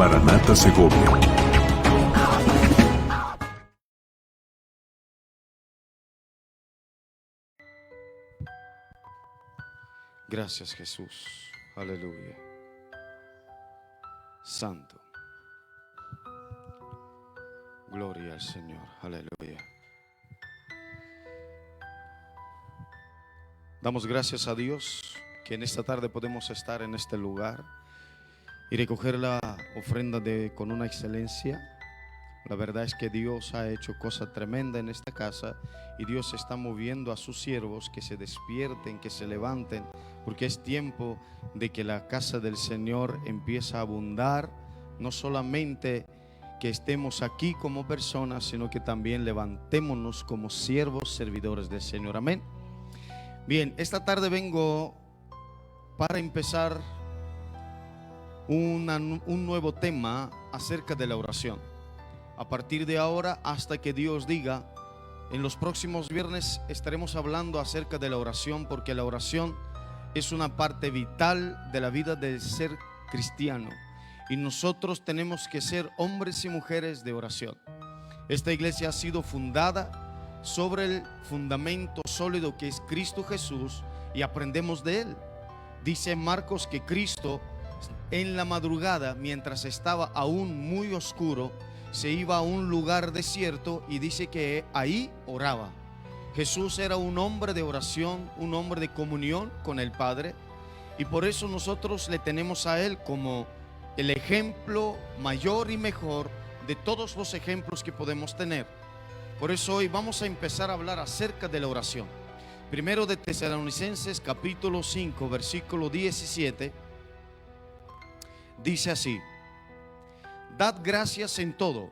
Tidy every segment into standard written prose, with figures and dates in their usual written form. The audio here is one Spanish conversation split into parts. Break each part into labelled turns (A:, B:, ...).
A: Maranata Segovia.
B: Gracias, Jesús. Aleluya. Santo. Gloria al Señor. Aleluya. Damos gracias a Dios que en esta tarde podemos estar en este lugar y recoger la ofrenda con una excelencia. La verdad es que Dios ha hecho cosa tremenda en esta casa y Dios está moviendo a sus siervos que se despierten, que se levanten, porque es tiempo de que la casa del Señor empiece a abundar. No solamente que estemos aquí como personas, sino que también levantémonos como siervos, servidores del Señor. Amén. Bien, esta tarde vengo para empezar un nuevo tema acerca de la oración. A partir de ahora, hasta que Dios diga, en los próximos viernes estaremos hablando acerca de la oración, porque la oración es una parte vital de la vida del ser cristiano y nosotros tenemos que ser hombres y mujeres de oración. Esta iglesia ha sido fundada sobre el fundamento sólido que es Cristo Jesús y aprendemos de Él. Dice Marcos que Cristo en la madrugada, mientras estaba aún muy oscuro, se iba a un lugar desierto y dice que ahí oraba. Jesús era un hombre de oración, un hombre de comunión con el Padre, y por eso nosotros le tenemos a Él como el ejemplo mayor y mejor de todos los ejemplos que podemos tener. Por eso hoy vamos a empezar a hablar acerca de la oración. Primero de Tesalonicenses capítulo 5 versículo 17 dice así: dad gracias en todo,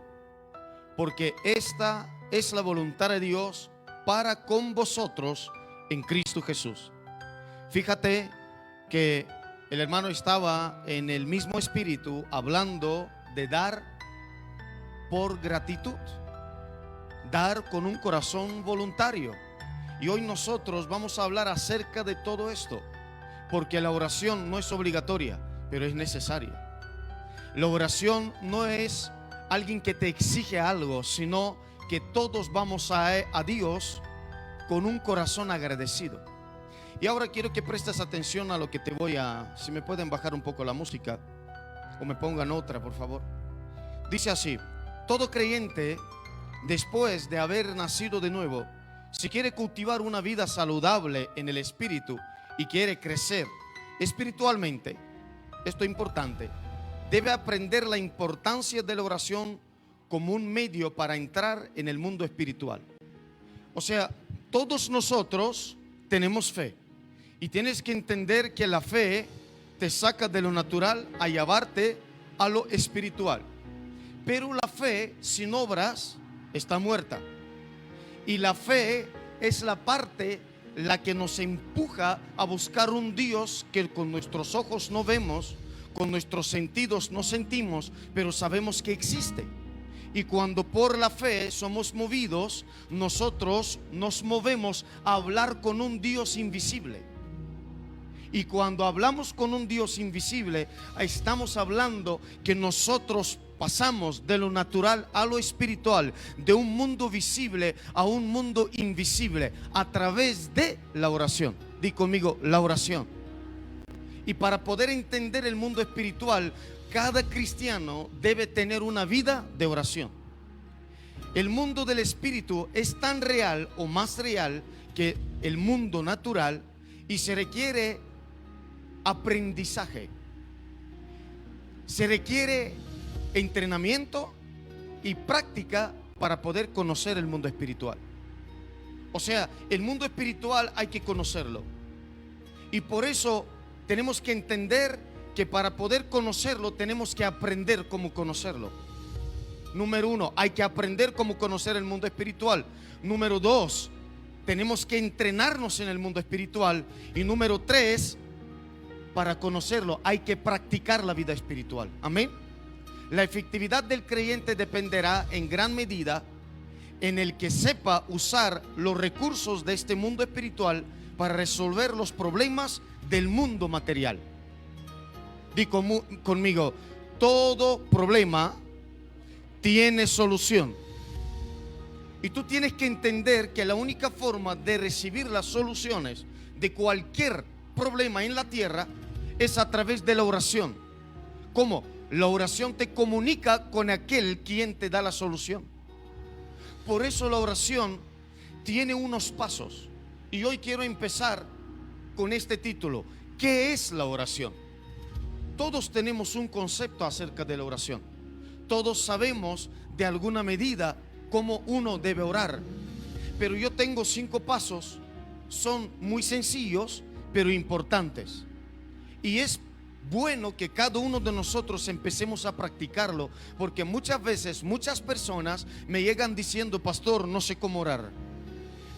B: porque esta es la voluntad de Dios para con vosotros en Cristo Jesús. Fíjate que el hermano estaba en el mismo espíritu hablando de dar por gratitud, dar con un corazón voluntario. Y hoy nosotros vamos a hablar acerca de todo esto, porque la oración no es obligatoria, pero es necesaria. La oración no es alguien que te exige algo, sino que todos vamos a Dios con un corazón agradecido. Y ahora quiero que prestes atención a lo que te voy a... Si me pueden bajar un poco la música o me pongan otra, por favor. Dice así: todo creyente, después de haber nacido de nuevo, si quiere cultivar una vida saludable en el espíritu y quiere crecer espiritualmente, esto es importante, debe aprender la importancia de la oración como un medio para entrar en el mundo espiritual. O sea, todos nosotros tenemos fe y tienes que entender que la fe te saca de lo natural a llevarte a lo espiritual. Pero la fe sin obras está muerta. Y la fe es la parte la que nos empuja a buscar un Dios que con nuestros ojos no vemos, con nuestros sentidos no sentimos, pero sabemos que existe. Y cuando por la fe somos movidos, nosotros nos movemos a hablar con un Dios invisible. Y cuando hablamos con un Dios invisible, estamos hablando que nosotros pasamos de lo natural a lo espiritual, de un mundo visible a un mundo invisible, a través de la oración. Di conmigo, la oración. Y para poder entender el mundo espiritual, cada cristiano debe tener una vida de oración. El mundo del espíritu es tan real o más real que el mundo natural y se requiere aprendizaje. Se requiere entrenamiento y práctica para poder conocer el mundo espiritual. O sea, el mundo espiritual hay que conocerlo. Y por eso tenemos que entender que para poder conocerlo tenemos que aprender cómo conocerlo. Número uno, hay que aprender cómo conocer el mundo espiritual. Número dos, tenemos que entrenarnos en el mundo espiritual. Y número tres, para conocerlo hay que practicar la vida espiritual. Amén. La efectividad del creyente dependerá en gran medida en el que sepa usar los recursos de este mundo espiritual para resolver los problemas del mundo material. Di conmigo, todo problema tiene solución. Y tú tienes que entender que la única forma de recibir las soluciones de cualquier problema en la tierra es a través de la oración. ¿Cómo? La oración te comunica con aquel quien te da la solución. Por eso la oración tiene unos pasos. Y hoy quiero empezar con este título: ¿qué es la oración? Todos tenemos un concepto acerca de la oración. Todos sabemos de alguna medida cómo uno debe orar. Pero yo tengo 5 pasos. Son muy sencillos, pero importantes. Y es bueno que cada uno de nosotros empecemos a practicarlo, porque muchas veces muchas personas me llegan diciendo: pastor, no sé cómo orar.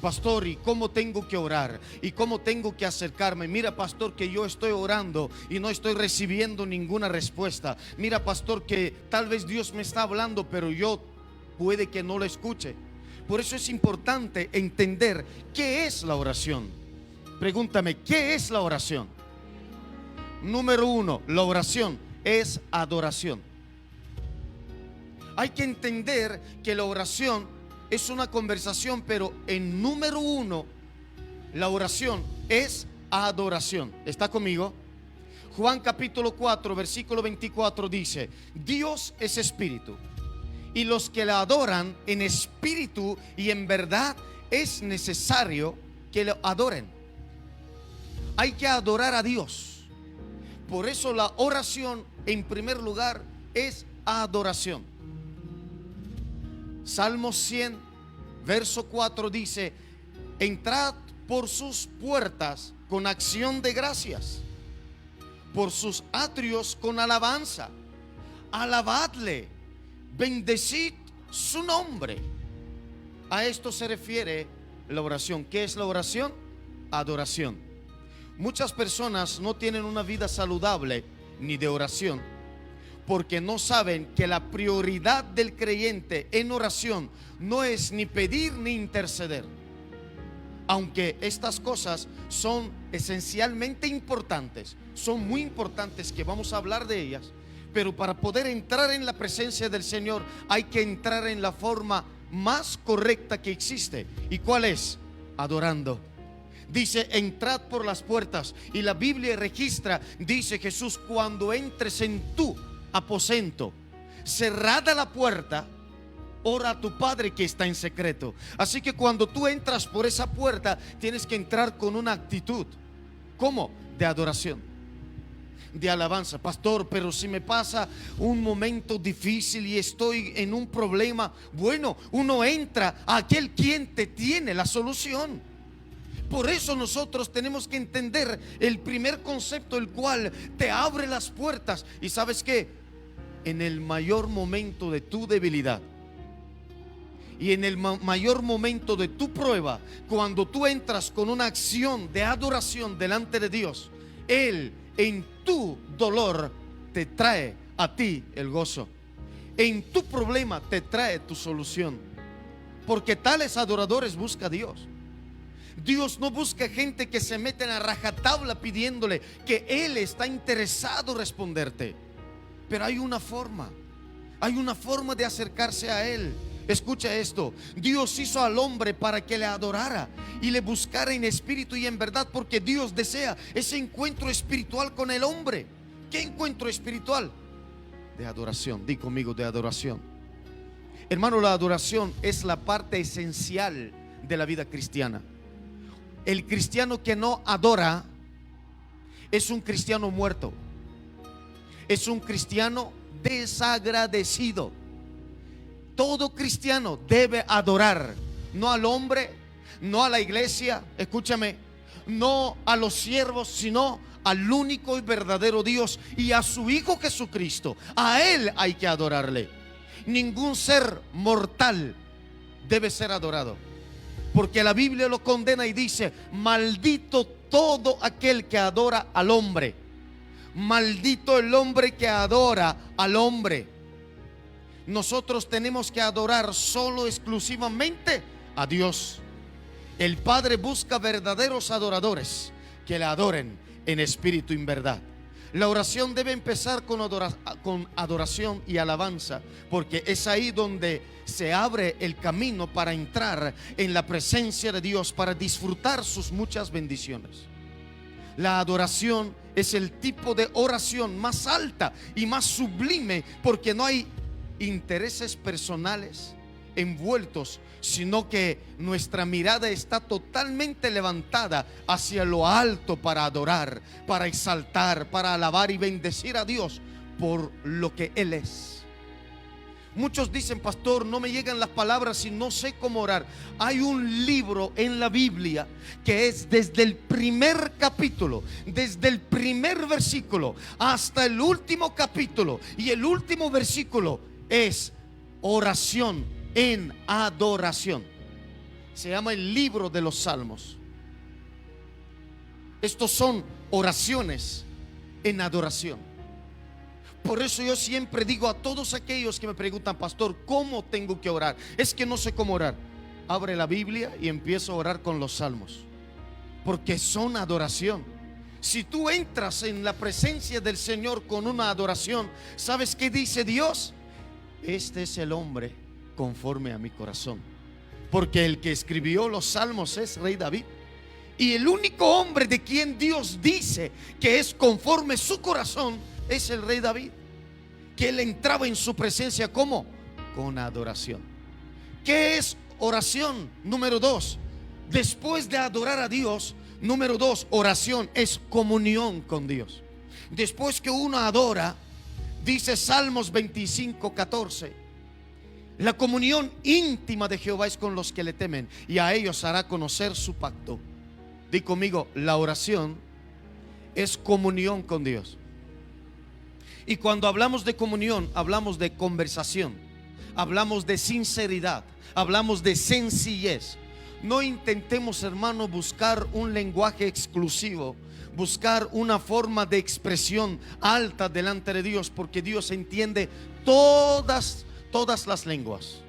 B: Pastor, ¿y cómo tengo que orar? ¿Y cómo tengo que acercarme? Mira, pastor, que yo estoy orando y no estoy recibiendo ninguna respuesta. Mira, pastor, que tal vez Dios me está hablando, pero yo puede que no lo escuche. Por eso es importante entender qué es la oración. Pregúntame, ¿qué es la oración? Número 1, la oración es adoración. Hay que entender que la oración es una conversación, pero en número 1, la oración es adoración. ¿Está conmigo? Juan capítulo 4, versículo 24 dice: Dios es espíritu, y los que la adoran en espíritu y en verdad es necesario que lo adoren. Hay que adorar a Dios. Por eso la oración, en primer lugar, es adoración. Salmo 100, verso 4 dice: entrad por sus puertas con acción de gracias, por sus atrios con alabanza. Alabadle, bendecid su nombre. A esto se refiere la oración. ¿Qué es la oración? Adoración. Muchas personas no tienen una vida saludable ni de oración, porque no saben que la prioridad del creyente en oración no es ni pedir ni interceder. Aunque estas cosas son esencialmente importantes, son muy importantes, que vamos a hablar de ellas, pero para poder entrar en la presencia del Señor hay que entrar en la forma más correcta que existe. ¿Y cuál es? Adorando. Dice: entrad por las puertas. Y la Biblia registra, dice Jesús: cuando entres en tu aposento, cerrada la puerta, ora a tu Padre que está en secreto. Así que cuando tú entras por esa puerta, tienes que entrar con una actitud. ¿Cómo? De adoración, de alabanza. Pastor, pero si me pasa un momento difícil y estoy en un problema, bueno, uno entra a aquel quien te tiene la solución. Por eso nosotros tenemos que entender el primer concepto, el cual te abre las puertas. Y ¿sabes qué? En el mayor momento de tu debilidad y en el mayor momento de tu prueba, cuando tú entras con una acción de adoración delante de Dios, Él en tu dolor te trae a ti el gozo. En tu problema te trae tu solución. Porque tales adoradores busca Dios. Dios no busca gente que se meten a rajatabla pidiéndole, que Él está interesado en responderte. Pero hay una forma de acercarse a Él. Escucha esto: Dios hizo al hombre para que le adorara y le buscara en espíritu y en verdad, porque Dios desea ese encuentro espiritual con el hombre. ¿Qué encuentro espiritual? De adoración. Di conmigo: de adoración. Hermano, la adoración es la parte esencial de la vida cristiana. El cristiano que no adora es un cristiano muerto, es un cristiano desagradecido. Todo cristiano debe adorar, no al hombre, no a la iglesia, escúchame, no a los siervos, sino al único y verdadero Dios y a su Hijo Jesucristo. A Él hay que adorarle. Ningún ser mortal debe ser adorado, porque la Biblia lo condena y dice: maldito todo aquel que adora al hombre. Maldito el hombre que adora al hombre. Nosotros tenemos que adorar solo, exclusivamente a Dios. El Padre busca verdaderos adoradores que le adoren en espíritu y en verdad. La oración debe empezar con adoración y alabanza, porque es ahí donde se abre el camino para entrar en la presencia de Dios, para disfrutar sus muchas bendiciones. La adoración es el tipo de oración más alta y más sublime, porque no hay intereses personales envueltos, sino que nuestra mirada está totalmente levantada hacia lo alto para adorar, para exaltar, para alabar y bendecir a Dios por lo que Él es. Muchos dicen: pastor, no me llegan las palabras y no sé cómo orar. Hay un libro en la Biblia que es desde el primer capítulo, desde el primer versículo hasta el último capítulo, y el último versículo es oración en adoración. Se llama el libro de los Salmos. Estos son oraciones en adoración. Por eso yo siempre digo a todos aquellos que me preguntan: pastor, ¿cómo tengo que orar? Es que no sé cómo orar. Abre la Biblia y empieza a orar con los salmos, porque son adoración. Si tú entras en la presencia del Señor con una adoración, ¿sabes qué dice Dios? Este es el hombre conforme a mi corazón, porque el que escribió los salmos es Rey David. Y el único hombre de quien Dios dice que es conforme su corazón es el Rey David, que él entraba en su presencia ¿cómo? Con adoración. ¿Qué es oración? Número 2, después de adorar a Dios, número 2, oración es comunión con Dios. Después que uno adora, dice Salmos 25:14, la comunión íntima de Jehová es con los que le temen, y a ellos hará conocer su pacto. Di conmigo: la oración es comunión con Dios. Y cuando hablamos de comunión, hablamos de conversación, hablamos de sinceridad, hablamos de sencillez. No intentemos, hermano, buscar un lenguaje exclusivo, buscar una forma de expresión alta delante de Dios, porque Dios entiende todas las lenguas.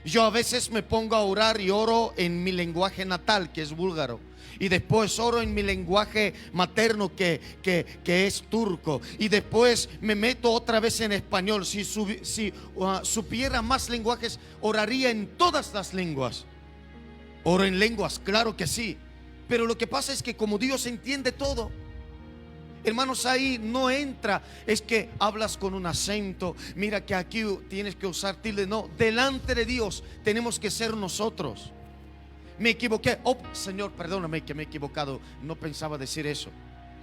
B: Yo a veces me pongo a orar y oro en mi lenguaje natal, que es búlgaro, y después oro en mi lenguaje materno, que es turco, y después me meto otra vez en español. Si supiera más lenguajes, oraría en todas las lenguas. Oro en lenguas, claro que sí, pero lo que pasa es que como Dios entiende todo, hermanos, ahí no entra, es que hablas con un acento, mira que aquí tienes que usar tilde. No, delante de Dios tenemos que ser nosotros. Me equivoqué, oh Señor, perdóname que me he equivocado, no pensaba decir eso.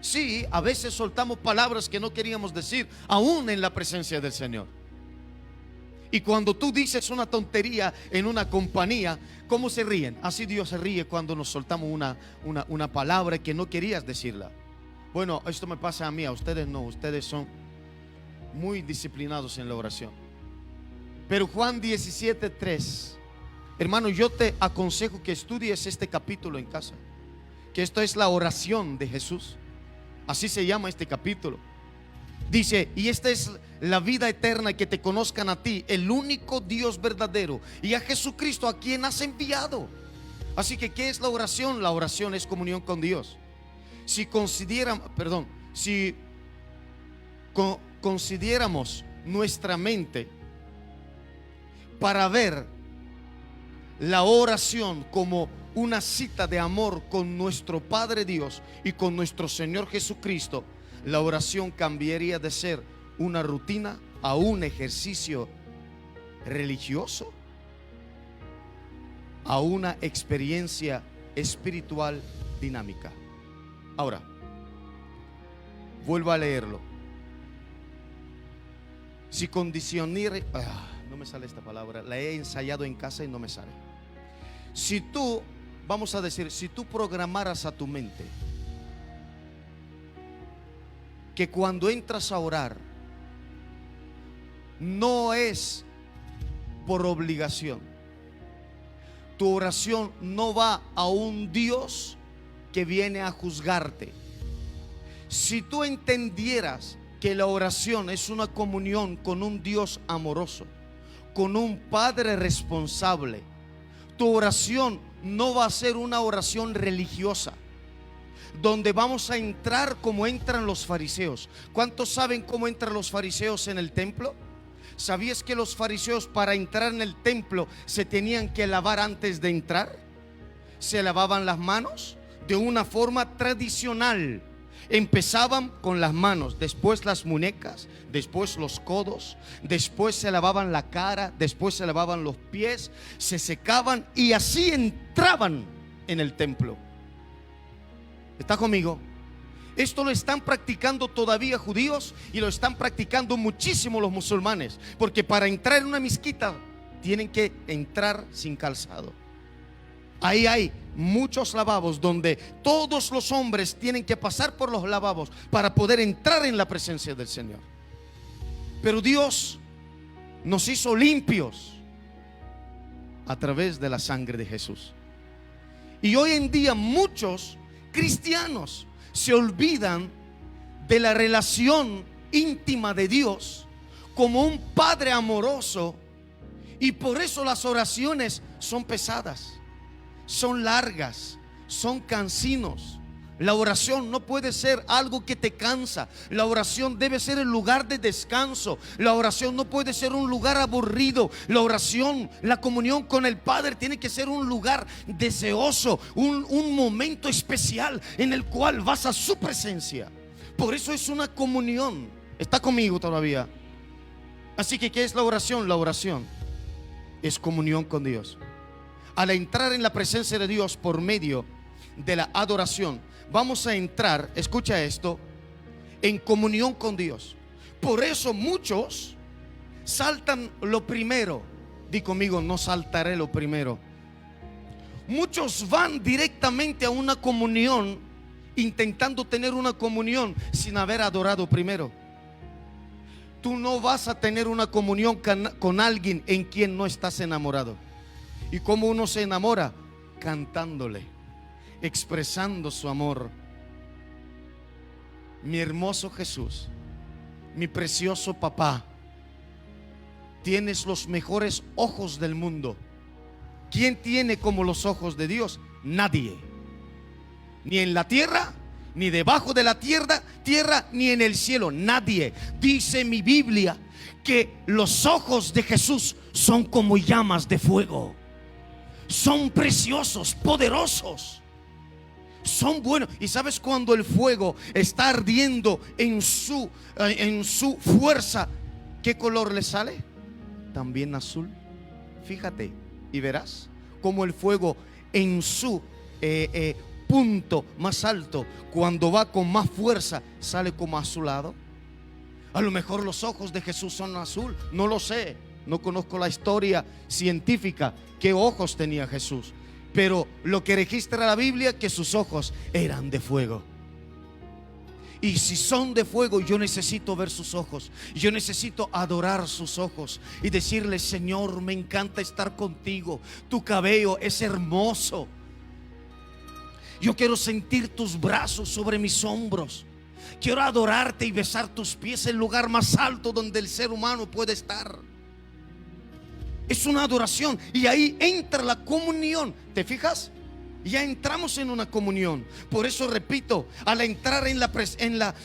B: Sí, a veces soltamos palabras que no queríamos decir, aún en la presencia del Señor. Y cuando tú dices una tontería en una compañía, ¿cómo se ríen? Así Dios se ríe cuando nos soltamos una palabra que no querías decirla. Bueno, esto me pasa a mí, a ustedes no, ustedes son muy disciplinados en la oración. Pero Juan 17:3, hermano, yo te aconsejo que estudies este capítulo en casa, que esto es la oración de Jesús. Así se llama este capítulo. Dice: y esta es la vida eterna, que te conozcan a ti, el único Dios verdadero, y a Jesucristo, a quien has enviado. Así que, ¿qué es la oración? La oración es comunión con Dios. Si consideramos nuestra mente para ver la oración como una cita de amor con nuestro Padre Dios y con nuestro Señor Jesucristo, la oración cambiaría de ser una rutina a un ejercicio religioso, a una experiencia espiritual dinámica. Ahora, vuelvo a leerlo. Si condicionar, no me sale esta palabra, la he ensayado en casa y no me sale. Si tú, vamos a decir, si tú programaras a tu mente que cuando entras a orar no es por obligación, tu oración no va a un Dios que viene a juzgarte. Si tú entendieras que la oración es una comunión con un Dios amoroso, con un Padre responsable, tu oración no va a ser una oración religiosa. donde vamos a entrar como entran los fariseos. ¿Cuántos saben cómo entran los fariseos en el templo? ¿Sabías que los fariseos para entrar en el templo se tenían que lavar antes de entrar? Se lavaban las manos de una forma tradicional. Empezaban con las manos, después las muñecas, después los codos, después se lavaban la cara, después se lavaban los pies, se secaban y así entraban en el templo. ¿Está conmigo? Esto lo están practicando todavía judíos y lo están practicando muchísimo los musulmanes, porque para entrar en una mezquita tienen que entrar sin calzado. Ahí hay muchos lavabos donde todos los hombres tienen que pasar por los lavabos para poder entrar en la presencia del Señor. Pero Dios nos hizo limpios a través de la sangre de Jesús. Y hoy en día muchos cristianos se olvidan de la relación íntima de Dios como un Padre amoroso, y por eso las oraciones son pesadas, son largas, son cansinos. La oración no puede ser algo que te cansa. La oración debe ser el lugar de descanso. La oración no puede ser un lugar aburrido. La oración, la comunión con el Padre tiene que ser un lugar deseoso, un momento especial en el cual vas a su presencia. Por eso es una comunión. ¿Está conmigo todavía? Así que ¿qué es la oración? La oración es comunión con Dios. Al entrar en la presencia de Dios por medio de la adoración, vamos a entrar, escucha esto, en comunión con Dios. Por eso muchos saltan lo primero. Di conmigo, no saltaré lo primero. Muchos van directamente a una comunión, intentando tener una comunión sin haber adorado primero. Tú no vas a tener una comunión con alguien en quien no estás enamorado. ¿Y cómo uno se enamora? Cantándole, expresando su amor. Mi hermoso Jesús, mi precioso papá, tienes los mejores ojos del mundo. ¿Quién tiene como los ojos de Dios? Nadie. Ni en la tierra, ni debajo de la tierra, ni en el cielo. Nadie. Dice mi Biblia que los ojos de Jesús son como llamas de fuego. Son preciosos, poderosos. Son buenos. Y sabes, cuando el fuego está ardiendo en su fuerza, ¿qué color le sale? También azul. Fíjate y verás como el fuego en su punto más alto, cuando va con más fuerza, sale como azulado. A lo mejor los ojos de Jesús son azul, no lo sé. No conozco la historia científica, qué ojos tenía Jesús, pero lo que registra la Biblia, que sus ojos eran de fuego. Y si son de fuego, yo necesito ver sus ojos. Yo necesito adorar sus ojos y decirle: Señor, me encanta estar contigo. Tu cabello es hermoso. Yo quiero sentir tus brazos sobre mis hombros. Quiero adorarte y besar tus pies, el lugar más alto donde el ser humano puede estar. Es una adoración, y ahí entra la comunión. ¿Te fijas? Ya entramos en una comunión. Por eso repito, al entrar en la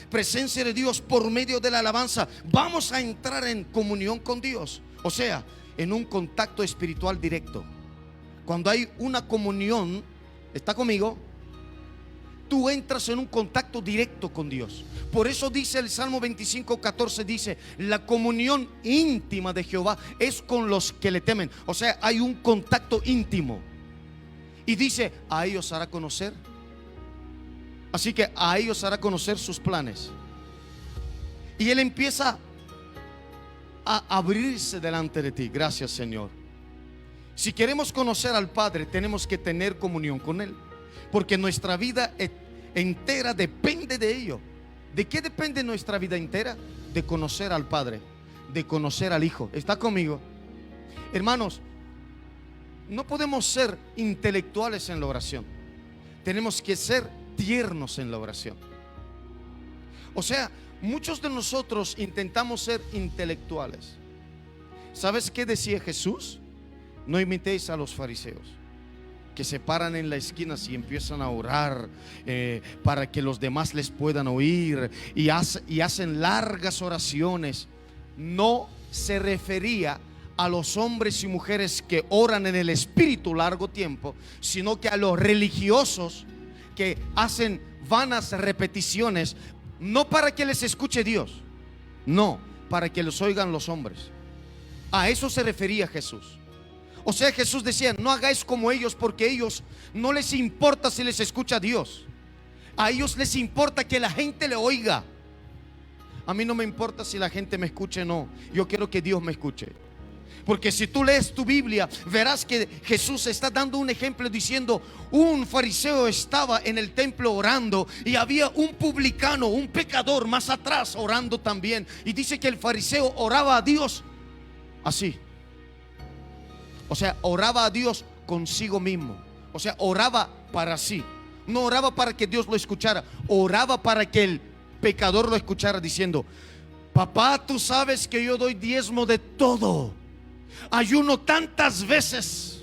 B: presencia de Dios por medio de la alabanza, vamos a entrar en comunión con Dios. O sea, en un contacto espiritual directo. Cuando hay una comunión, ¿está conmigo? Tú entras en un contacto directo con Dios. Por eso dice el Salmo 25:14, dice: la comunión íntima de Jehová es con los que le temen. O sea, hay un contacto íntimo. Y dice: a ellos hará conocer. Así que a ellos hará conocer sus planes. Y Él empieza a abrirse delante de ti. Gracias, Señor. Si queremos conocer al Padre, tenemos que tener comunión con Él, porque nuestra vida entera depende de ello. ¿De qué depende nuestra vida entera? De conocer al Padre, de conocer al Hijo. ¿Está conmigo? Hermanos, no podemos ser intelectuales en la oración. Tenemos que ser tiernos en la oración. O sea, muchos de nosotros intentamos ser intelectuales. ¿Sabes qué decía Jesús? No imitéis a los fariseos, que se paran en la esquina y empiezan a orar para que los demás les puedan oír y hacen largas oraciones. No se refería a los hombres y mujeres que oran en el Espíritu largo tiempo, sino que a los religiosos que hacen vanas repeticiones, no para que les escuche Dios, no, para que los oigan los hombres. A eso se refería Jesús. O sea, Jesús decía: no hagáis como ellos, porque a ellos no les importa si les escucha Dios. A ellos les importa que la gente le oiga. A mí no me importa si la gente me escuche o no. Yo quiero que Dios me escuche. Porque si tú lees tu Biblia, verás que Jesús está dando un ejemplo diciendo: un fariseo estaba en el templo orando y había un publicano, un pecador más atrás orando también. Y dice que el fariseo oraba a Dios así. O sea, oraba a Dios consigo mismo. O sea, oraba para sí. No oraba para que Dios lo escuchara, oraba para que el pecador lo escuchara, diciendo: papá, tú sabes que yo doy diezmo de todo, ayuno tantas veces.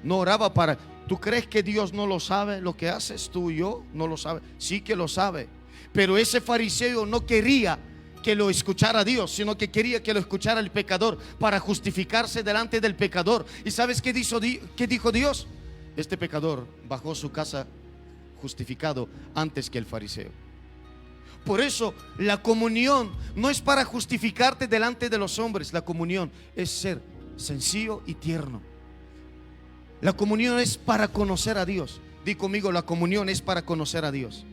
B: No oraba para... ¿Tú crees que Dios no lo sabe lo que haces tú y yo? No lo sabe. Sí que lo sabe. Pero ese fariseo no quería que lo escuchara Dios, sino que quería que lo escuchara el pecador, para justificarse delante del pecador. ¿Y sabes qué dijo Dios? Este pecador bajó a su casa justificado antes que el fariseo. Por eso la comunión no es para justificarte delante de los hombres. La comunión es ser sencillo y tierno. La comunión es para conocer a Dios. Di conmigo: la comunión es para conocer a Dios.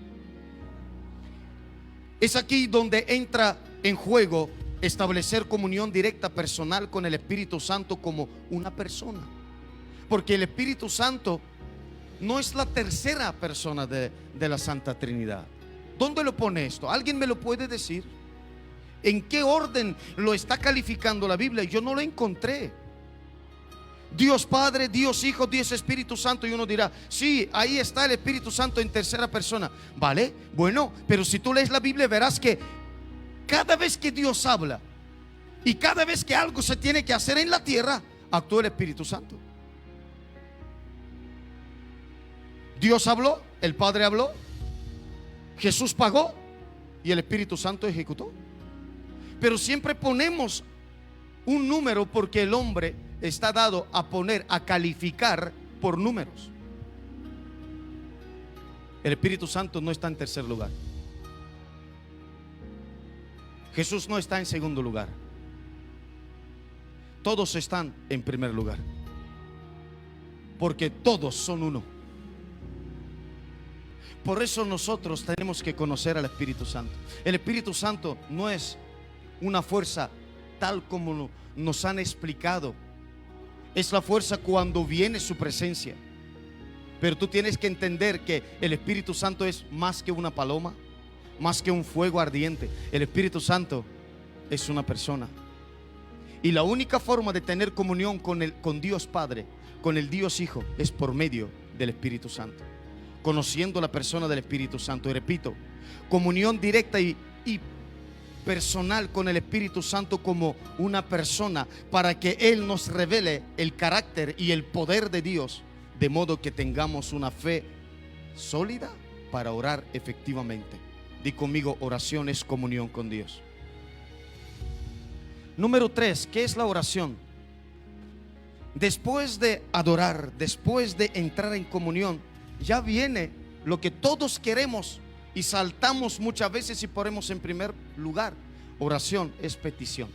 B: Es aquí donde entra en juego establecer comunión directa personal con el Espíritu Santo como una persona. Porque el Espíritu Santo no es la tercera persona de la Santa Trinidad. ¿Dónde lo pone esto? ¿Alguien me lo puede decir? ¿En qué orden lo está calificando la Biblia? Yo no lo encontré. Dios Padre, Dios Hijo, Dios Espíritu Santo. Y uno dirá: sí, ahí está el Espíritu Santo en tercera persona. Vale, bueno, pero si tú lees la Biblia verás que cada vez que Dios habla y cada vez que algo se tiene que hacer en la tierra, actúa el Espíritu Santo. Dios habló, el Padre habló, Jesús pagó y el Espíritu Santo ejecutó. Pero siempre ponemos un número porque el hombre está dado a poner, a calificar por números. El Espíritu Santo no está en tercer lugar. Jesús no está en segundo lugar. Todos están en primer lugar, porque todos son uno. Por eso nosotros tenemos que conocer al Espíritu Santo. El Espíritu Santo no es una fuerza tal como nos han explicado. Es la fuerza cuando viene su presencia. Pero tú tienes que entender que el Espíritu Santo es más que una paloma, más que un fuego ardiente. El Espíritu Santo es una persona. Y la única forma de tener comunión con Dios Padre, con el Dios Hijo, es por medio del Espíritu Santo, conociendo la persona del Espíritu Santo. Y repito, comunión directa y personal con el Espíritu Santo como una persona, para que Él nos revele el carácter y el poder de Dios, de modo que tengamos una fe sólida para orar efectivamente. Di conmigo: oración es comunión con Dios. Número 3, ¿qué es la oración? Después de adorar, después de entrar en comunión, ya viene lo que todos queremos y saltamos muchas veces y ponemos en primer lugar. Oración es petición.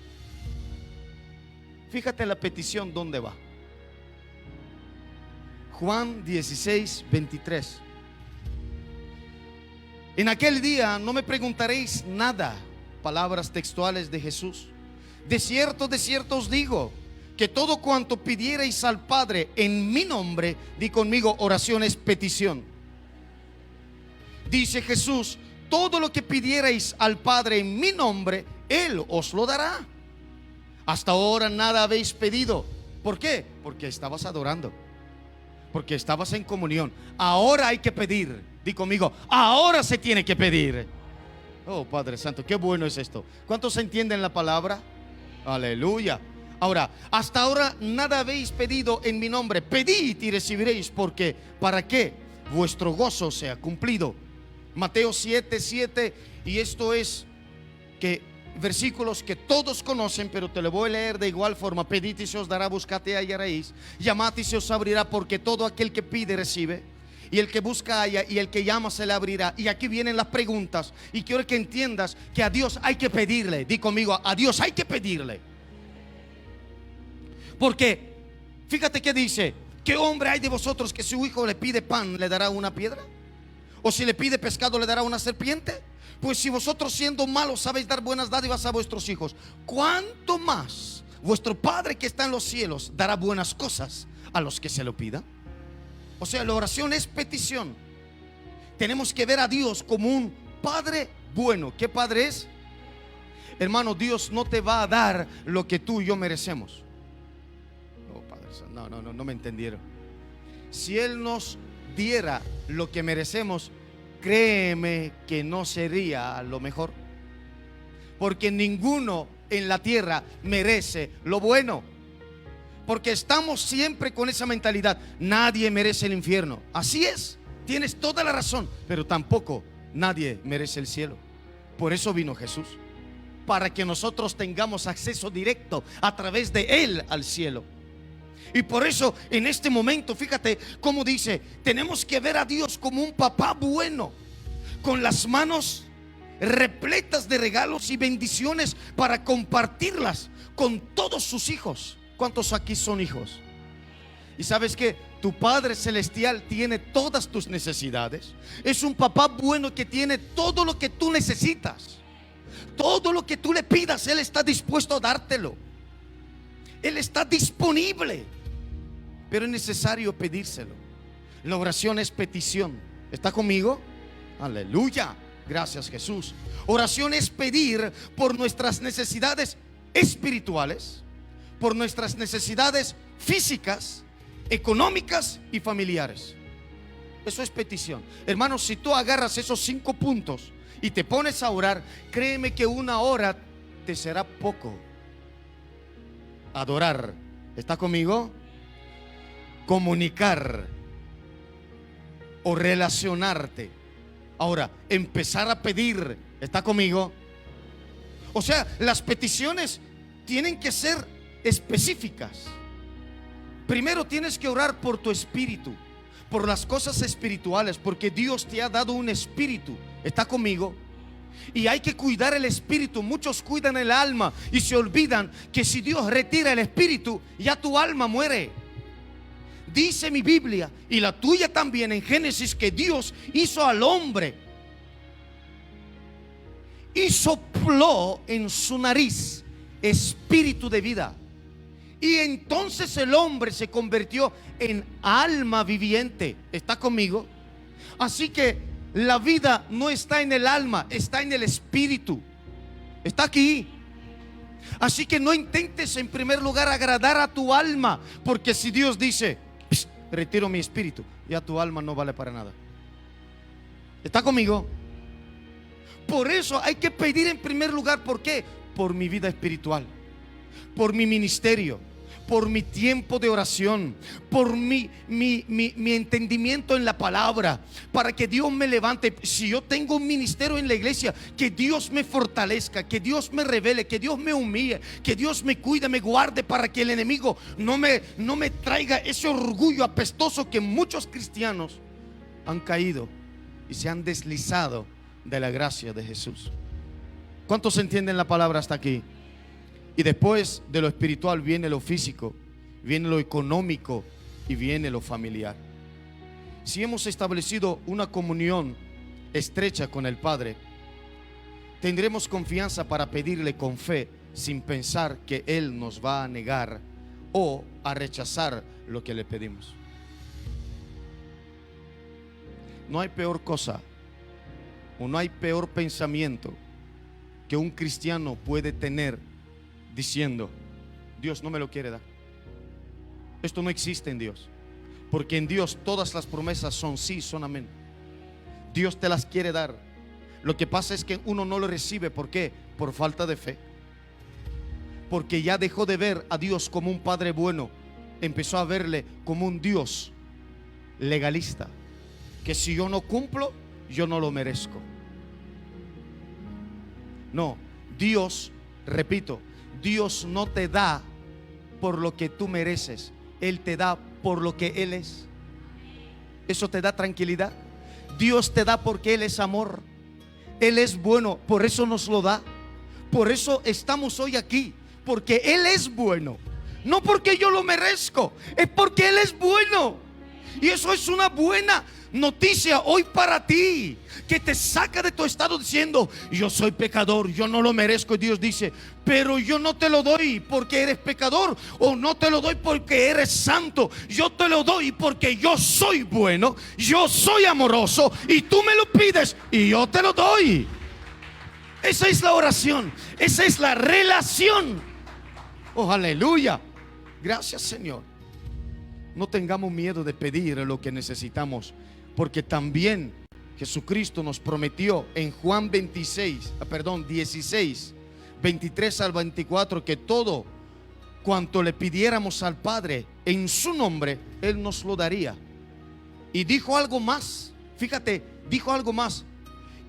B: Fíjate la petición, ¿dónde va? Juan 16, 23. En aquel día no me preguntaréis nada. Palabras textuales de Jesús. De cierto os digo, que todo cuanto pidierais al Padre en mi nombre, di conmigo: oración es petición. Dice Jesús: todo lo que pidierais al Padre en mi nombre, Él os lo dará. Hasta ahora nada habéis pedido. ¿Por qué? Porque estabas adorando, porque estabas en comunión. Ahora hay que pedir. Di conmigo: ahora se tiene que pedir. Oh, Padre Santo, qué bueno es esto. ¿Cuántos entienden la palabra? Aleluya. Ahora, hasta ahora nada habéis pedido en mi nombre. Pedid y recibiréis, porque ¿para qué? Vuestro gozo sea cumplido. Mateo 7:7, y esto es que versículos que todos conocen, pero te lo voy a leer de igual forma. Pedid y se os dará, buscad y hallaréis, llamad y se os abrirá, porque todo aquel que pide recibe, y el que busca halla, y el que llama se le abrirá. Y aquí vienen las preguntas, y quiero que entiendas que a Dios hay que pedirle. Di conmigo, a Dios hay que pedirle. Porque fíjate que dice: ¿qué hombre hay de vosotros que si su hijo le pide pan le dará una piedra? ¿O si le pide pescado le dará una serpiente? Pues si vosotros, siendo malos, sabéis dar buenas dádivas a vuestros hijos, ¿cuánto más vuestro Padre que está en los cielos dará buenas cosas a los que se lo pidan? O sea, la oración es petición. Tenemos que ver a Dios como un Padre bueno. ¿Qué Padre es? Hermano, Dios no te va a dar lo que tú y yo merecemos. No me entendieron. Si Él nos diera lo que merecemos, créeme que no sería lo mejor, porque ninguno en la tierra merece lo bueno, porque estamos siempre con esa mentalidad: nadie merece el infierno. Así es, tienes toda la razón, pero tampoco nadie merece el cielo. Por eso vino Jesús, para que nosotros tengamos acceso directo a través de Él al cielo. Y por eso en este momento, fíjate cómo dice: tenemos que ver a Dios como un papá bueno, con las manos repletas de regalos y bendiciones para compartirlas con todos sus hijos. ¿Cuántos aquí son hijos? Y sabes que tu Padre Celestial tiene todas tus necesidades. Es un papá bueno que tiene todo lo que tú necesitas. Todo lo que tú le pidas, Él está dispuesto a dártelo. Él está disponible, pero es necesario pedírselo. La oración es petición. ¿Está conmigo? Aleluya. Gracias, Jesús. Oración es pedir por nuestras necesidades espirituales, por nuestras necesidades físicas, económicas y familiares. Eso es petición. Hermanos, si tú agarras esos 5 puntos y te pones a orar, créeme que 1 hora te será poco. Adorar, ¿está conmigo? Comunicar o relacionarte. Ahora, empezar a pedir, ¿está conmigo? O sea, las peticiones tienen que ser específicas. Primero tienes que orar por tu espíritu, por las cosas espirituales, porque Dios te ha dado un espíritu. ¿Está conmigo? Y hay que cuidar el espíritu. Muchos cuidan el alma y se olvidan que si Dios retira el espíritu, ya tu alma muere. Dice mi Biblia, y la tuya también, en Génesis, que Dios hizo al hombre y sopló en su nariz espíritu de vida. Y entonces el hombre se convirtió en alma viviente. ¿Está conmigo? Así que la vida no está en el alma, está en el espíritu. Está aquí. Así que no intentes en primer lugar agradar a tu alma, porque si Dios dice: retiro mi espíritu, ya tu alma no vale para nada. ¿Está conmigo? Por eso hay que pedir en primer lugar. ¿Por qué? Por mi vida espiritual, por mi ministerio, por mi tiempo de oración, por mi entendimiento en la palabra, para que Dios me levante. Si yo tengo un ministerio en la iglesia, que Dios me fortalezca, que Dios me revele, que Dios me humille, que Dios me cuide, me guarde, para que el enemigo no me traiga ese orgullo apestoso que muchos cristianos han caído y se han deslizado de la gracia de Jesús. ¿Cuántos entienden la palabra hasta aquí? Y después de lo espiritual viene lo físico, viene lo económico y viene lo familiar. Si hemos establecido una comunión estrecha con el Padre, tendremos confianza para pedirle con fe, sin pensar que Él nos va a negar o a rechazar lo que le pedimos. No hay peor cosa o no hay peor pensamiento que un cristiano puede tener diciendo: Dios no me lo quiere dar. Esto no existe en Dios, porque en Dios todas las promesas son sí, son amén. Dios te las quiere dar. Lo que pasa es que uno no lo recibe. ¿Por qué? Por falta de fe. porque ya dejó de ver a Dios como un Padre bueno, empezó a verle como un Dios legalista, que si yo no cumplo, yo no lo merezco. No, Dios, repito, Dios no te da por lo que tú mereces, Él te da por lo que Él es. Eso te da tranquilidad. Dios te da porque Él es amor, Él es bueno, por eso nos lo da. Por eso estamos hoy aquí, porque Él es bueno, no porque yo lo merezco, es porque Él es bueno. Y eso es una buena noticia hoy para ti, que te saca de tu estado diciendo: yo soy pecador, yo no lo merezco. Y Dios dice: pero yo no te lo doy porque eres pecador, o no te lo doy porque eres santo. Yo te lo doy porque yo soy bueno, yo soy amoroso, y tú me lo pides y yo te lo doy. Esa es la oración, esa es la relación. Oh, aleluya. Gracias, Señor. No tengamos miedo de pedir lo que necesitamos, porque también Jesucristo nos prometió en Juan 16, 23 al 24, que todo cuanto le pidiéramos al Padre en su nombre, Él nos lo daría. Y dijo algo más, fíjate, dijo algo más,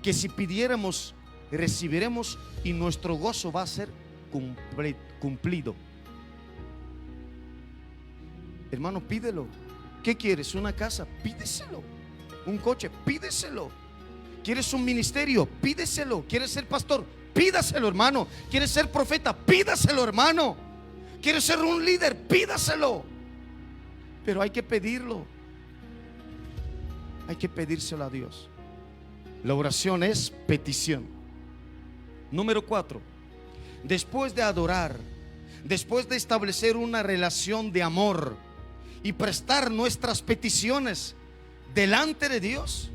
B: que si pidiéramos, recibiremos, y nuestro gozo va a ser cumplido. Hermano, pídelo. ¿Qué quieres? ¿Una casa? Pídeselo. ¿Un coche? Pídeselo. ¿Quieres un ministerio? Pídeselo. ¿Quieres ser pastor? Pídaselo, hermano. ¿Quieres ser profeta? Pídaselo, hermano. ¿Quieres ser un líder? Pídaselo. Pero hay que pedirlo. Hay que pedírselo a Dios. La oración es petición. Número 4. Después de adorar, después de establecer una relación de amor y prestar nuestras peticiones delante de Dios,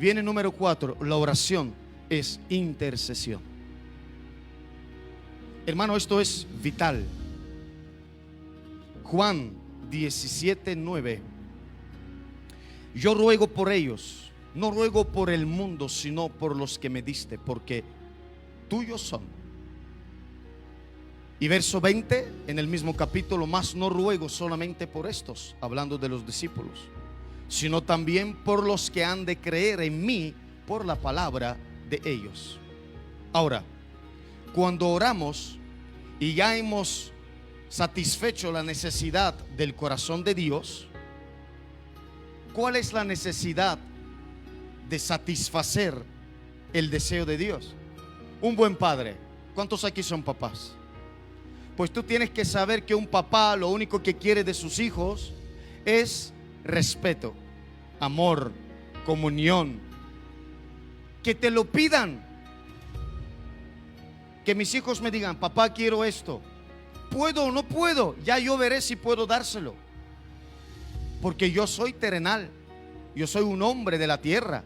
B: viene número 4. La oración es intercesión. Hermano, esto es vital. Juan 17:9. Yo ruego por ellos, no ruego por el mundo, sino por los que me diste, porque tuyos son. Y verso 20 en el mismo capítulo: más no ruego solamente por estos, hablando de los discípulos, sino también por los que han de creer en mí por la palabra de ellos. Ahora, cuando oramos y ya hemos satisfecho la necesidad del corazón de Dios, ¿cuál es la necesidad de satisfacer el deseo de Dios? Un buen padre. ¿Cuántos aquí son papás? Pues tú tienes que saber que un papá lo único que quiere de sus hijos es respeto, amor, comunión. Que te lo pidan. Que mis hijos me digan: papá, quiero esto. ¿Puedo o no puedo? Ya yo veré si puedo dárselo. Porque yo soy terrenal, yo soy un hombre de la tierra.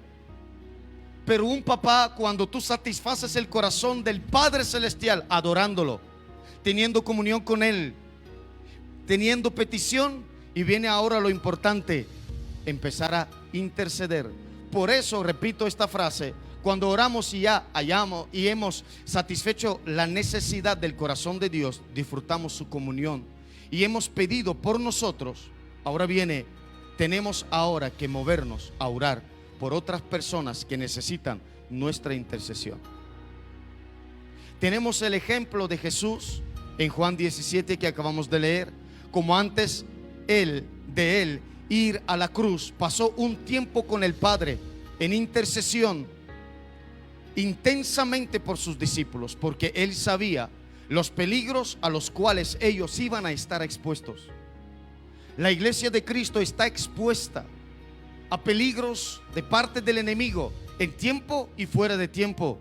B: Pero un papá, cuando tú satisfaces el corazón del Padre Celestial, adorándolo, teniendo comunión con Él, teniendo petición, y viene ahora lo importante: empezar a interceder. Por eso repito esta frase: cuando oramos y ya hallamos y hemos satisfecho la necesidad del corazón de Dios, disfrutamos su comunión y hemos pedido por nosotros, ahora viene, tenemos ahora que movernos a orar por otras personas que necesitan nuestra intercesión. Tenemos el ejemplo de Jesús en Juan 17 que acabamos de leer. Como antes de él ir a la cruz, pasó un tiempo con el Padre en intercesión intensamente por sus discípulos, porque él sabía los peligros a los cuales ellos iban a estar expuestos. La iglesia de Cristo está expuesta a peligros de parte del enemigo en tiempo y fuera de tiempo,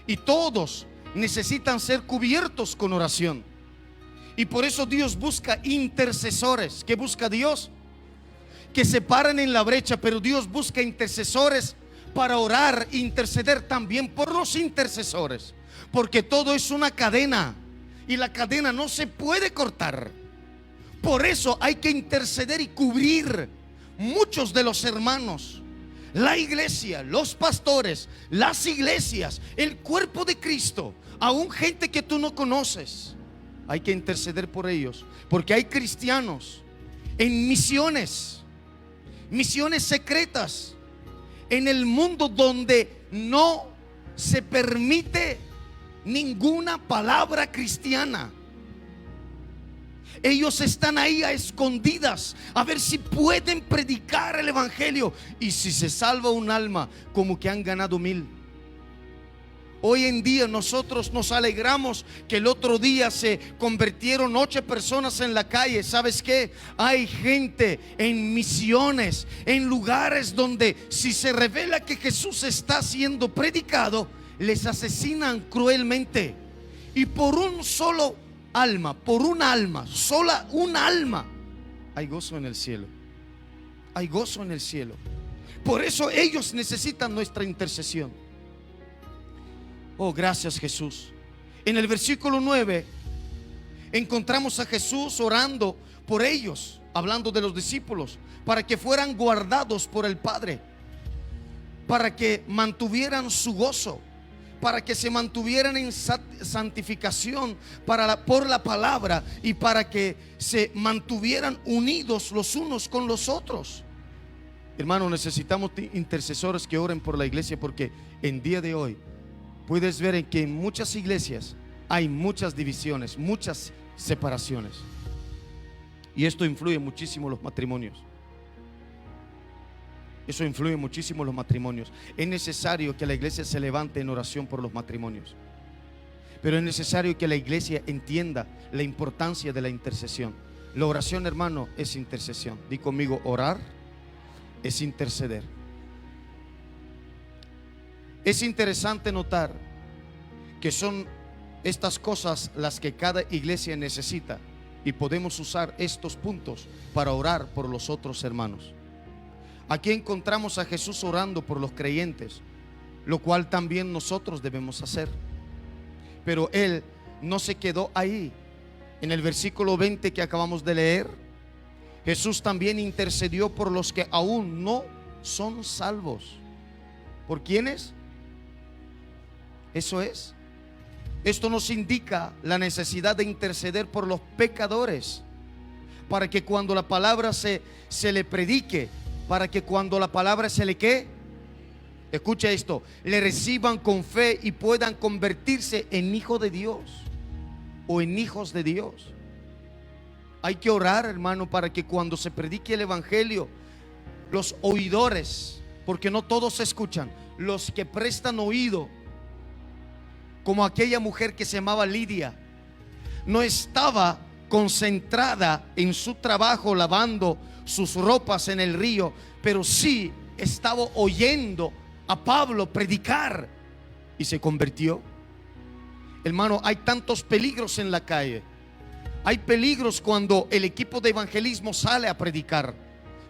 B: y todos necesitan ser cubiertos con oración. Y por eso Dios busca intercesores. ¿Qué busca Dios? Que se paren en la brecha, pero Dios busca intercesores para orar, interceder también por los intercesores, porque todo es una cadena y la cadena no se puede cortar. Por eso hay que interceder y cubrir muchos de los hermanos, la iglesia, los pastores, las iglesias, el cuerpo de Cristo, aún gente que tú no conoces. hay que interceder por ellos, porque hay cristianos en misiones, misiones secretas en el mundo donde no se permite ninguna palabra cristiana. Ellos están ahí a escondidas a ver si pueden predicar el evangelio, y si se salva un alma, como que han ganado 1000. Hoy en día nosotros nos alegramos que el otro día se convirtieron 8 personas en la calle. ¿Sabes qué? Hay gente en misiones, en lugares donde si se revela que Jesús está siendo predicado, les asesinan cruelmente. Y por un solo alma, por una alma, sola una alma, hay gozo en el cielo. Hay gozo en el cielo. Por eso ellos necesitan nuestra intercesión. Oh, gracias, Jesús. En el versículo 9 encontramos a Jesús orando por ellos, hablando de los discípulos, para que fueran guardados por el Padre, para que mantuvieran su gozo, para que se mantuvieran en santificación por la palabra, y para que se mantuvieran unidos los unos con los otros. Hermano, necesitamos intercesores que oren por la iglesia, porque en día de hoy puedes ver en que en muchas iglesias hay muchas divisiones, muchas separaciones, y esto influye muchísimo en los matrimonios. Eso influye muchísimo en los matrimonios. Es necesario que la iglesia se levante en oración por los matrimonios, pero es necesario que la iglesia entienda la importancia de la intercesión. La oración, hermano, es intercesión. Di conmigo: orar es interceder. Es interesante notar que son estas cosas las que cada iglesia necesita, y podemos usar estos puntos para orar por los otros hermanos. Aquí encontramos a Jesús orando por los creyentes, lo cual también nosotros debemos hacer. Pero Él no se quedó ahí. En el versículo 20 que acabamos de leer, Jesús también intercedió por los que aún no son salvos. ¿Por quiénes? Eso es. Esto nos indica la necesidad de interceder por los pecadores, para que cuando la palabra se le predique, para que cuando la palabra se le ¿qué? Escucha esto, le reciban con fe y puedan convertirse en hijos de Dios o en hijos de Dios. Hay que orar, hermano, para que cuando se predique el evangelio, los oidores, porque no todos escuchan, los que prestan oído, como aquella mujer que se llamaba Lidia, no estaba concentrada en su trabajo lavando sus ropas en el río, pero sí estaba oyendo a Pablo predicar, y se convirtió. Hermano, hay tantos peligros en la calle. Hay peligros cuando el equipo de evangelismo sale a predicar,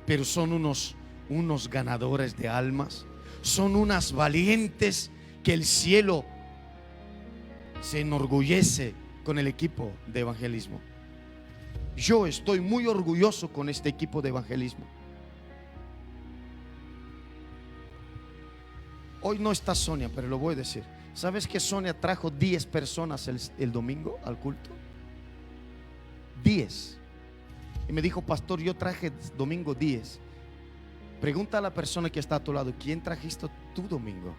B: pero son unos ganadores de almas, son unas valientes que el cielo se enorgullece con el equipo de evangelismo. Yo estoy muy orgulloso con este equipo de evangelismo. Hoy no está Sonia, pero lo voy a decir. ¿Sabes que Sonia trajo 10 personas el domingo al culto? 10. Y me dijo: pastor, yo traje domingo 10. Pregunta a la persona que está a tu lado: ¿quién trajiste tu domingo?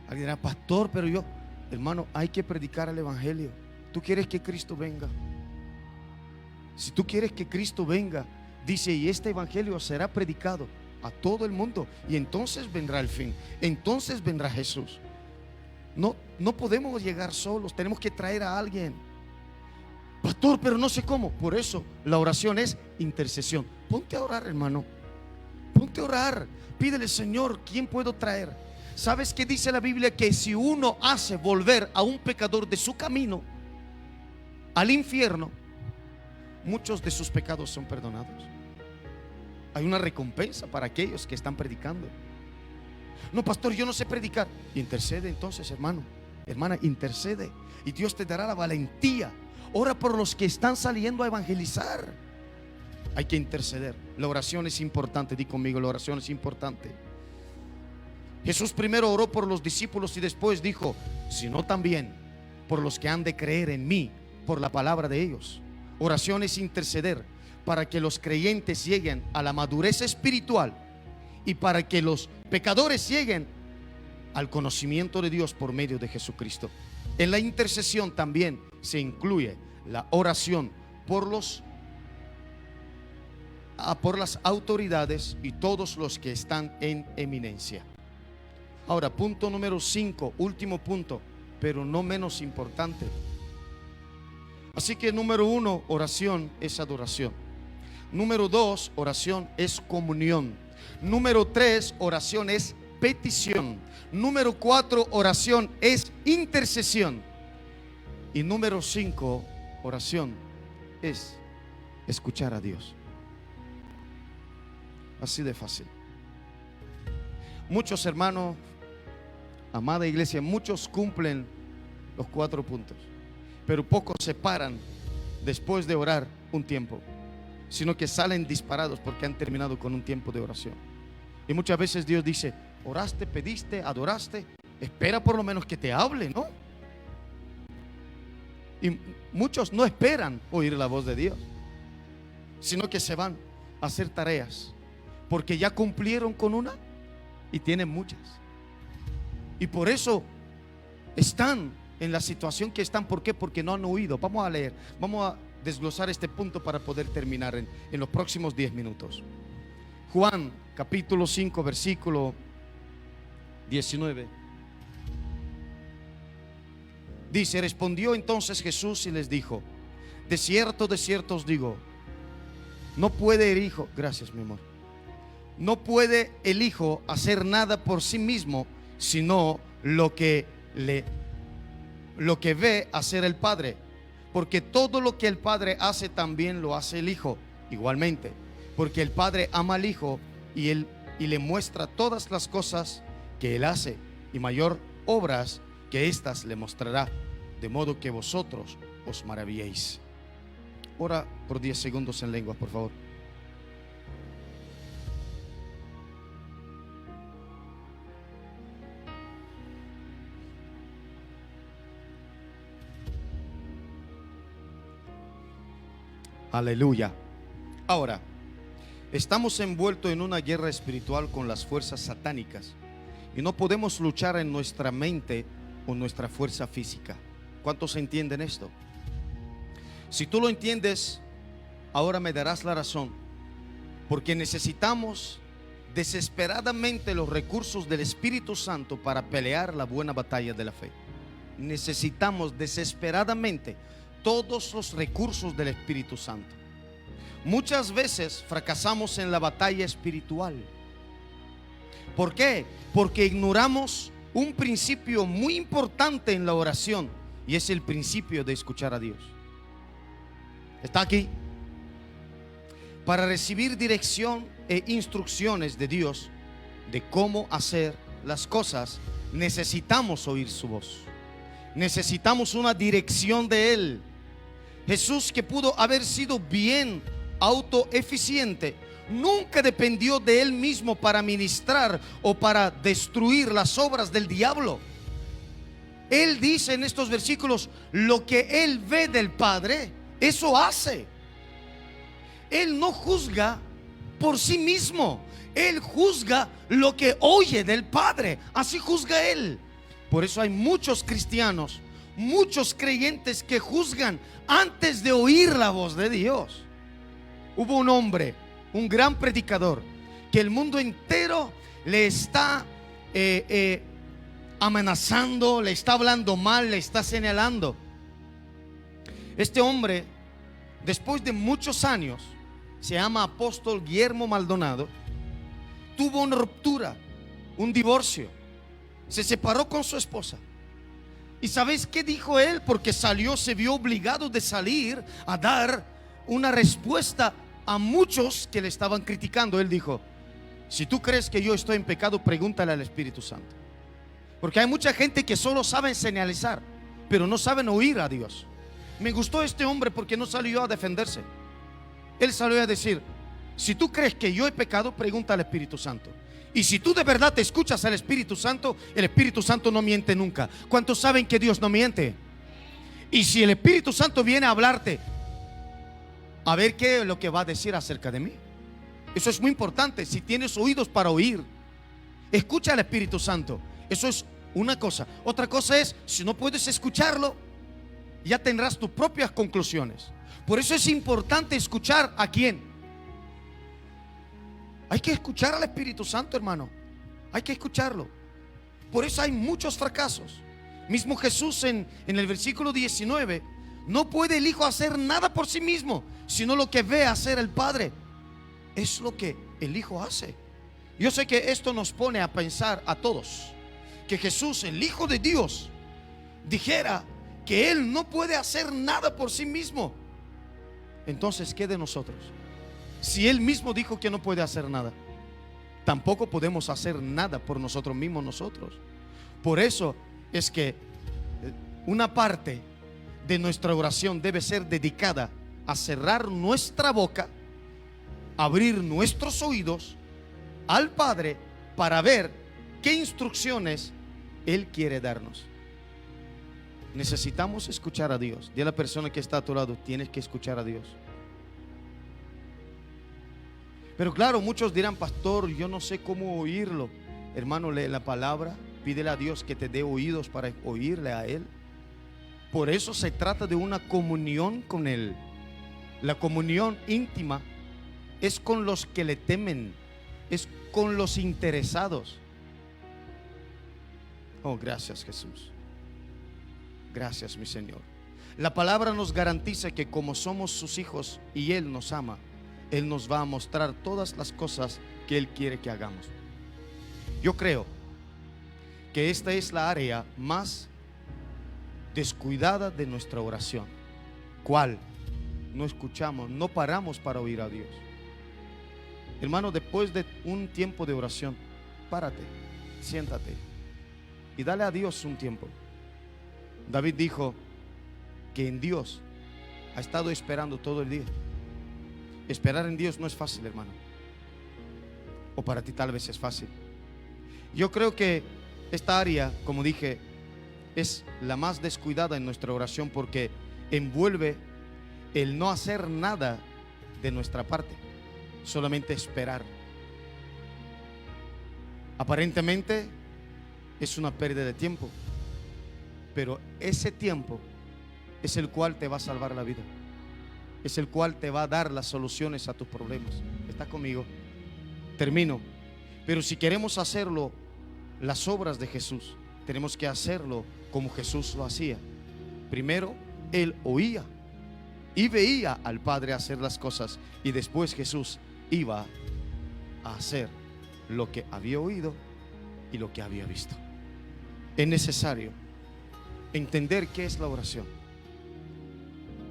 B: Alguien dirá: pastor, pero yo... Hermano, hay que predicar el evangelio. ¿Tú quieres que Cristo venga? Si tú quieres que Cristo venga, dice, y este evangelio será predicado a todo el mundo, y entonces vendrá el fin, entonces vendrá Jesús. No podemos llegar solos, tenemos que traer a alguien. Pastor, pero no sé cómo. Por eso la oración es intercesión. Ponte a orar, hermano. Ponte a orar. Pídele: Señor, ¿quién puedo traer? ¿Sabes qué dice la Biblia? Que si uno hace volver a un pecador de su camino al infierno, muchos de sus pecados son perdonados. Hay una recompensa para aquellos que están predicando. No, pastor, yo no sé predicar. Intercede entonces, hermano, hermana, intercede, y Dios te dará la valentía. Ora por los que están saliendo a evangelizar. Hay que interceder. La oración es importante. Di conmigo: la oración es importante. Jesús primero oró por los discípulos y después dijo: sino también por los que han de creer en mí por la palabra de ellos. Oración es interceder para que los creyentes lleguen a la madurez espiritual y para que los pecadores lleguen al conocimiento de Dios por medio de Jesucristo. En la intercesión también se incluye la oración por las autoridades y todos los que están en eminencia. Ahora, punto número 5, último punto, pero no menos importante. Así que número 1, oración es adoración. Número 2, oración es comunión. Número 3, oración es petición. Número 4, oración es intercesión. Y número 5, oración es escuchar a Dios. Así de fácil. Muchos hermanos, amada iglesia, muchos cumplen los 4 puntos, pero pocos se paran después de orar un tiempo, sino que salen disparados porque han terminado con un tiempo de oración. Y muchas veces Dios dice: oraste, pediste, adoraste, espera por lo menos que te hable, ¿no? Y muchos no esperan oír la voz de Dios, sino que se van a hacer tareas porque ya cumplieron con una y tienen muchas. Y por eso están en la situación que están. ¿Por qué? Porque no han oído. Vamos a leer, vamos a desglosar este punto para poder terminar en los próximos 10 minutos. Juan capítulo 5 versículo 19 dice: respondió entonces Jesús y les dijo: de cierto os digo, no puede el Hijo, gracias mi amor, no puede el Hijo hacer nada por sí mismo, sino lo que ve hacer el Padre, porque todo lo que el Padre hace también lo hace el Hijo igualmente, porque el Padre ama al Hijo y le muestra todas las cosas que Él hace, y mayor obras que éstas le mostrará, de modo que vosotros os maravilléis. Ora por 10 segundos en lengua, por favor. Aleluya. Ahora, estamos envueltos en una guerra espiritual con las fuerzas satánicas y no podemos luchar en nuestra mente o nuestra fuerza física. ¿Cuántos entienden esto? Si tú lo entiendes, ahora me darás la razón, porque necesitamos desesperadamente los recursos del Espíritu Santo para pelear la buena batalla de la fe. Necesitamos desesperadamente todos los recursos del Espíritu Santo. Muchas veces fracasamos en la batalla espiritual. ¿Por qué? Porque ignoramos un principio muy importante en la oración, y es el principio de escuchar a Dios. ¿Está aquí? Para recibir dirección e instrucciones de Dios de cómo hacer las cosas, necesitamos oír su voz. Necesitamos una dirección de Él. Jesús, que pudo haber sido bien autoeficiente, nunca dependió de Él mismo para ministrar o para destruir las obras del diablo. Él dice en estos versículos: lo que Él ve del Padre, eso hace. Él no juzga por sí mismo, Él juzga lo que oye del Padre. Así juzga Él. Por eso hay muchos cristianos, muchos creyentes que juzgan antes de oír la voz de Dios. Hubo un hombre, un gran predicador, que el mundo entero le está amenazando, le está hablando mal, le está señalando. Este hombre, después de muchos años, se llama Apóstol Guillermo Maldonado, tuvo una ruptura, un divorcio, se separó con su esposa. ¿Y sabéis qué dijo él? Porque se vio obligado de salir a dar una respuesta a muchos que le estaban criticando. Él dijo: si tú crees que yo estoy en pecado, pregúntale al Espíritu Santo. Porque hay mucha gente que solo saben señalizar, pero no saben oír a Dios. Me gustó este hombre porque no salió a defenderse. Él salió a decir: Si tú crees que yo he pecado, pregunta al Espíritu Santo. Y si tú de verdad te escuchas al Espíritu Santo, el Espíritu Santo no miente nunca. ¿Cuántos saben que Dios no miente? Y si el Espíritu Santo viene a hablarte, a ver qué es lo que va a decir acerca de mí. Eso es muy importante. Si tienes oídos para oír, escucha al Espíritu Santo. Eso es una cosa. Otra cosa es, si no puedes escucharlo, ya tendrás tus propias conclusiones. Por eso es importante escuchar a quién. Hay que escuchar al Espíritu Santo, hermano. Hay que escucharlo. Por eso hay muchos fracasos. Mismo Jesús en el versículo 19, no puede el Hijo hacer nada por sí mismo, sino lo que ve hacer el Padre. Es lo que el Hijo hace. Yo sé que esto nos pone a pensar a todos que Jesús, el Hijo de Dios, dijera que Él no puede hacer nada por sí mismo. Entonces, ¿qué de nosotros? Si Él mismo dijo que no puede hacer nada, tampoco podemos hacer nada por nosotros mismos nosotros. Por eso es que una parte de nuestra oración debe ser dedicada a cerrar nuestra boca, abrir nuestros oídos al Padre para ver qué instrucciones Él quiere darnos. Necesitamos escuchar a Dios. Dile a la persona que está a tu lado, tienes que escuchar a Dios. Pero claro, muchos dirán, pastor, yo no sé cómo oírlo. Hermano, lee la palabra, pídele a Dios que te dé oídos para oírle a Él. Por eso se trata de una comunión con Él. La comunión íntima es con los que le temen, es con los interesados. Oh, gracias, Jesús. Gracias, mi Señor. La palabra nos garantiza que como somos sus hijos y Él nos ama, Él nos va a mostrar todas las cosas que Él quiere que hagamos. Yo creo que esta es la área más descuidada de nuestra oración. ¿Cuál? No escuchamos, no paramos para oír a Dios. Hermano, después de un tiempo de oración, párate, siéntate y dale a Dios un tiempo. David dijo que en Dios ha estado esperando todo el día. Esperar en Dios no es fácil, hermano. O para ti tal vez es fácil. Yo creo que esta área, como dije, es la más descuidada en nuestra oración porque envuelve el no hacer nada de nuestra parte, solamente esperar. Aparentemente es una pérdida de tiempo, pero ese tiempo es el cual te va a salvar la vida, es el cual te va a dar las soluciones a tus problemas. ¿Estás conmigo? Termino. Pero si queremos hacerlo, las obras de Jesús, tenemos que hacerlo como Jesús lo hacía. Primero, Él oía y veía al Padre hacer las cosas, y después Jesús iba a hacer lo que había oído y lo que había visto. Es necesario entender qué es la oración,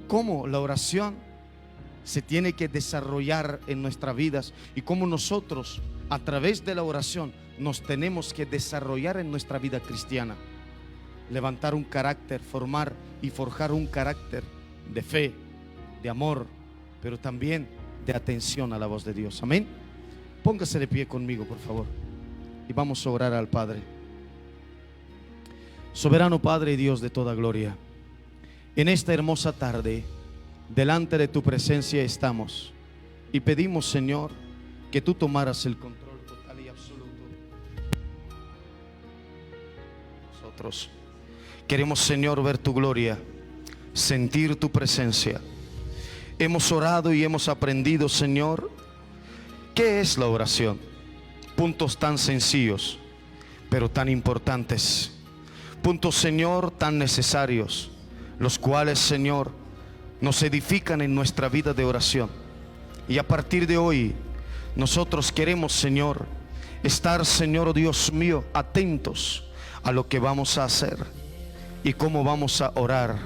B: cómo la oración se tiene que desarrollar en nuestras vidas y cómo nosotros a través de la oración nos tenemos que desarrollar en nuestra vida cristiana, levantar un carácter, formar y forjar un carácter de fe, de amor, pero también de atención a la voz de Dios. Amén. Póngase de pie conmigo, por favor, y vamos a orar al Padre. Soberano Padre y Dios de toda gloria, en esta hermosa tarde delante de tu presencia estamos y pedimos, Señor, que tú tomaras el control total y absoluto. Nosotros queremos, Señor, ver tu gloria, sentir tu presencia. Hemos orado y hemos aprendido, Señor, ¿qué es la oración? Puntos tan sencillos, pero tan importantes. Puntos, Señor, tan necesarios, los cuales, Señor, nos edifican en nuestra vida de oración. Y a partir de hoy, nosotros queremos, Señor, estar, Señor Dios mío, atentos a lo que vamos a hacer y cómo vamos a orar.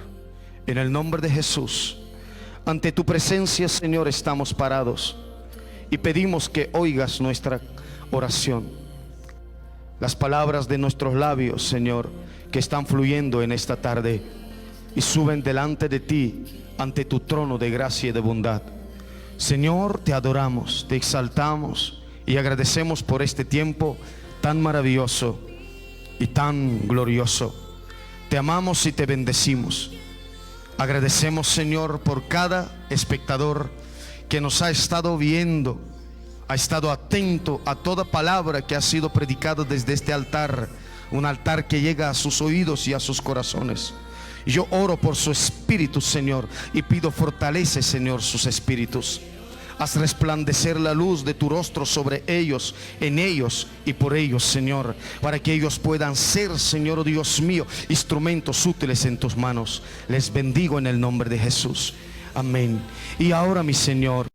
B: En el nombre de Jesús, ante tu presencia, Señor, estamos parados y pedimos que oigas nuestra oración, las palabras de nuestros labios, Señor, que están fluyendo en esta tarde y suben delante de ti, ante tu trono de gracia y de bondad. Señor, te adoramos, te exaltamos y agradecemos por este tiempo tan maravilloso y tan glorioso. Te amamos y te bendecimos. Agradecemos, Señor, por cada espectador que nos ha estado viendo, ha estado atento a toda palabra que ha sido predicada desde este altar, un altar que llega a sus oídos y a sus corazones. Y yo oro por su espíritu, Señor, y pido fortalece, Señor, sus espíritus. Haz resplandecer la luz de tu rostro sobre ellos, en ellos y por ellos, Señor, para que ellos puedan ser, Señor Dios mío, instrumentos útiles en tus manos. Les bendigo en el nombre de Jesús. Amén. Y ahora, mi Señor,